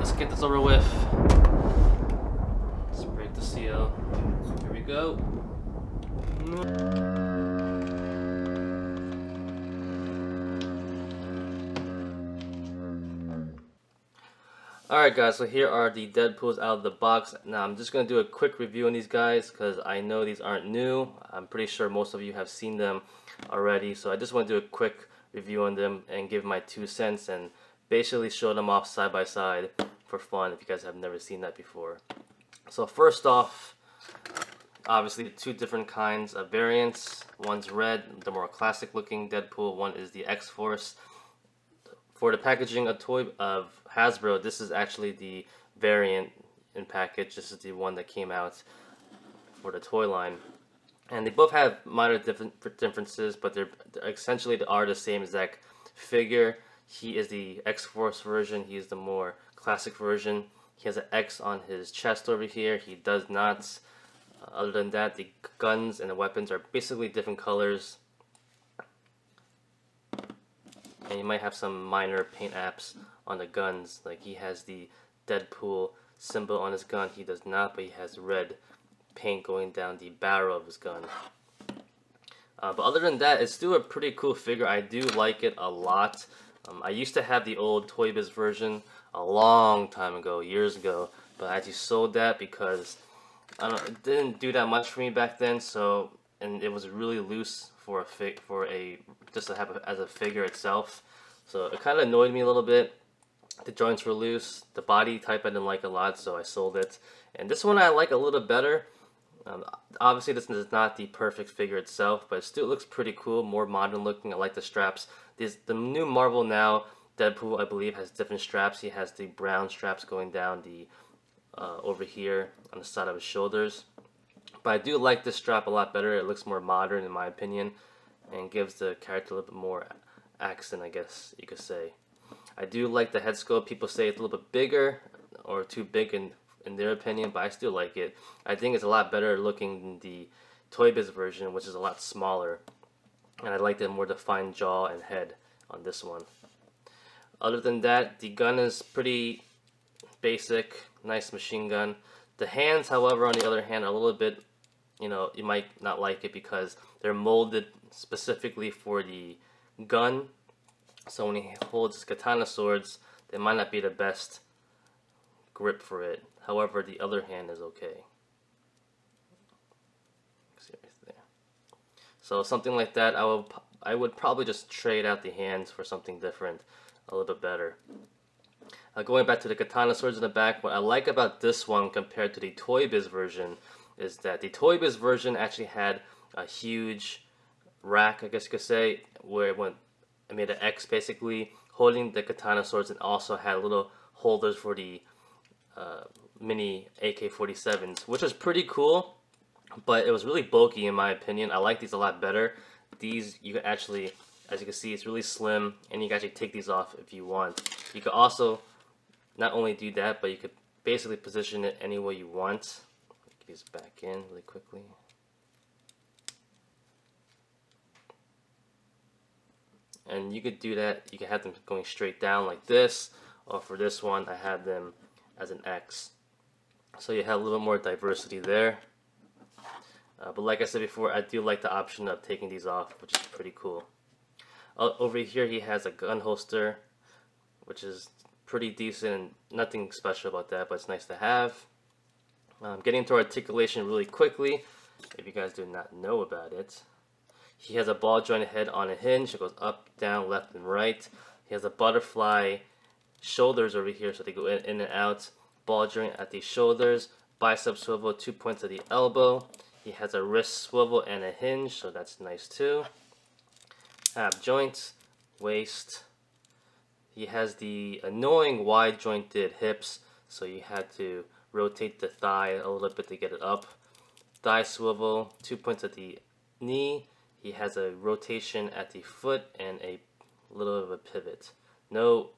let's get this over with. Let's break the seal. Here we go. Alright guys, so here are the Deadpools out of the box. Now I'm just going to do a quick review on these guys because I know these aren't new. I'm pretty sure most of you have seen them already. So I just want to do a quick review on them and give my 2 cents and basically show them off side by side for fun if you guys have never seen that before. So first off, obviously 2 different kinds of variants. One's red, the more classic looking Deadpool. One is the X-Force. For the packaging of Hasbro, this is actually the variant in package. This is the one that came out for the toy line. And they both have minor differences, but they're essentially the same exact figure. He is the X-Force version. He is the more classic version. He has an X on his chest over here. He does not. Other than that, the guns and the weapons are basically different colors. And you might have some minor paint apps on the guns. Like he has the Deadpool symbol on his gun. He does not, but he has red paint going down the barrel of his gun. But other than that, it's still a pretty cool figure. I do like it a lot. I used to have the old Toy Biz version a long time ago, years ago. But I actually sold that because it didn't do that much for me back then. So, and it was really loose for just to have as a figure itself. So it kind of annoyed me a little bit. The joints were loose. The body type I didn't like a lot, so I sold it. And this one I like a little better. Obviously this is not the perfect figure itself, but it still looks pretty cool, more modern looking. I like the straps. The new Marvel Now Deadpool, I believe, has different straps. He has the brown straps going down the over here on the side of his shoulders. But I do like this strap a lot better. It looks more modern in my opinion and gives the character a little bit more accent, I guess you could say. I do like the head sculpt. People say it's a little bit bigger or too big in their opinion, but I still like it. I think it's a lot better looking than the Toy Biz version, which is a lot smaller. And I like the more defined jaw and head on this one. Other than that, the gun is pretty basic, nice machine gun. The hands, however, on the other hand, are a little bit, you know, you might not like it because they're molded specifically for the gun. So when he holds his Katana Swords, they might not be the best grip for it. However, the other hand is okay. See right there. So something like that, I would probably just trade out the hands for something different, a little bit better. Going back to the Katana Swords in the back, what I like about this one compared to the Toy Biz version is that the Toy Biz version actually had a huge rack, I guess you could say, where it made an X basically holding the Katana Swords, and also had little holders for the mini AK-47s, which was pretty cool, but it was really bulky in my opinion. I like these a lot better. These, you can actually, as you can see, it's really slim, and you can actually take these off if you want. You could also not only do that, but you could basically position it any way you want. Get these back in really quickly. And you could do that. You can have them going straight down like this, or for this one, I had them as an X. So you have a little more diversity there. But like I said before, I do like the option of taking these off, which is pretty cool. Over here, he has a gun holster, which is pretty decent and nothing special about that, but it's nice to have. Getting into articulation really quickly, if you guys do not know about it. He has a ball joint head on a hinge. It goes up, down, left, and right. He has a butterfly shoulders over here, so they go in and out. Ball joint at the shoulders. Bicep swivel, 2 points at the elbow. He has a wrist swivel and a hinge, so that's nice too. Ab joints, waist. He has the annoying wide jointed hips, so you had to rotate the thigh a little bit to get it up. Thigh swivel, 2 points at the knee. He has a rotation at the foot and a little of a pivot. No,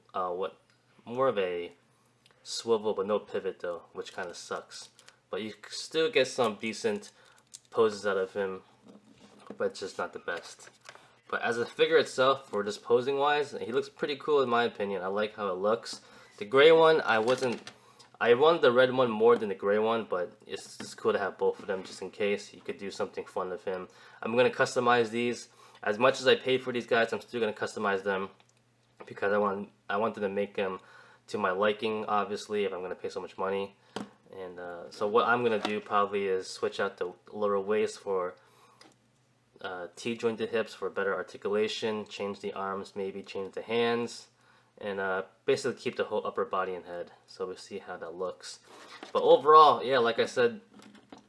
more of a swivel, but no pivot though, which kind of sucks. But you still get some decent poses out of him, but it's just not the best. But as a figure itself, for just posing wise, he looks pretty cool in my opinion. I like how it looks. The gray one, I wanted the red one more than the gray one, but it's just cool to have both of them just in case. You could do something fun with him. I'm going to customize these. As much as I paid for these guys, I'm still going to customize them because I wanted to make them to my liking, obviously, if I'm going to pay so much money. And so what I'm going to do probably is switch out the lower waist for T-jointed hips for better articulation, change the arms, maybe change the hands, and basically keep the whole upper body and head. So we'll see how that looks. But overall, yeah, like I said,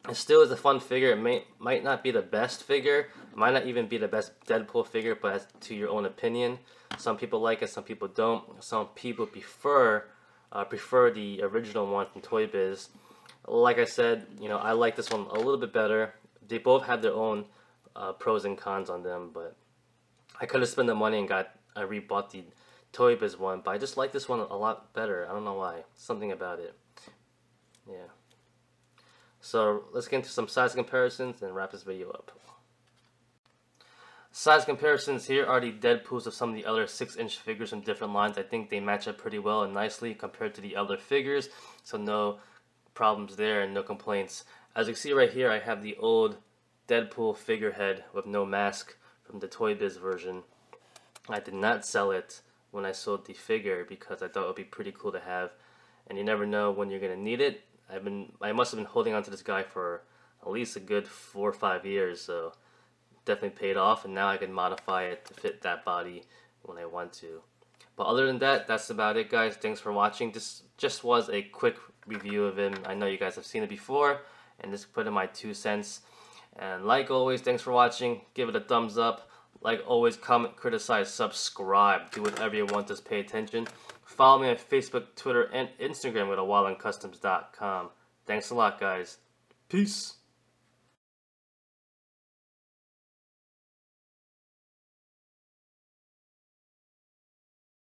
it still is a fun figure. It might not be the best figure, might not even be the best Deadpool figure, but that's to your own opinion. Some people like it, some people don't. Some people prefer the original one from Toy Biz. Like I said, you know, I like this one a little bit better. They both have their own pros and cons on them, but I could have spent the money and I rebought the Toy Biz one, but I just like this one a lot better. I don't know why. Something about it. Yeah. So let's get into some size comparisons and wrap this video up. Size comparisons, here are the Deadpools of some of the other 6-inch figures from different lines. I think they match up pretty well and nicely compared to the other figures, so no problems there and no complaints. As you can see right here, I have the old Deadpool figurehead with no mask from the Toy Biz version. I did not sell it when I sold the figure because I thought it would be pretty cool to have, and you never know when you're going to need it. I must have been holding on to this guy for at least a good 4 or 5 years, so definitely paid off, and now I can modify it to fit that body when I want to. But other than that, that's about it, guys. Thanks for watching. This just was a quick review of him. I know you guys have seen it before, and just put in my 2 cents. And like always, thanks for watching. Give it a thumbs up. Like always, comment, criticize, subscribe. Do whatever you want, just pay attention. Follow me on Facebook, Twitter, and Instagram at awildandcustoms.com. Thanks a lot, guys. Peace.